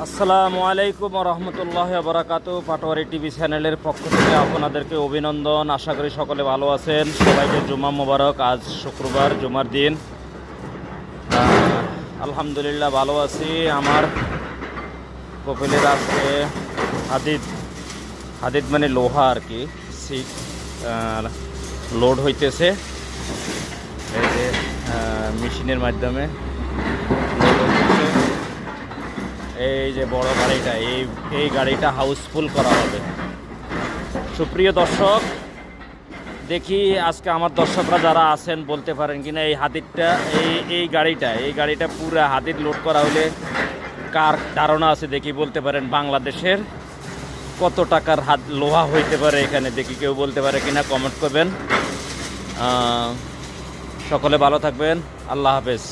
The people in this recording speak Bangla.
আসসালামু আলাইকুম রহমতুল্লাহ বারাকাতু। পাটোয়ারি টিভি চ্যানেলের পক্ষ থেকে আপনাদেরকে অভিনন্দন। আশা করি সকলে ভালো আছেন। সবাইকে জুমা মোবারক। আজ শুক্রবার, জুমার দিন। আলহামদুলিল্লাহ ভালো আছি। আমার কপিলের আজকে হাদিদ মানে লোহা আর কি, সিট লোড হইতেছে। এই যে মেশিনের মাধ্যমে লোড হইতেছে। এই যে বড় গাড়িটা, এই গাড়িটা হাউসফুল করা হবে। সুপ্রিয় দর্শক, দেখি আজকে আমার দর্শকরা যারা আছেন বলতে পারেন কিনা এই হাদিদটা, এই গাড়িটা পুরো হাদিদ লোড করা হলে কার ধারণা আছে দেখি বলতে পারেন। বাংলাদেশের কত টাকার লোহা হইতে পারে এখানে, দেখি কেউ বলতে পারে কিনা কমেন্ট করবেন। সকলে ভালো থাকবেন। আল্লাহ হাফেজ।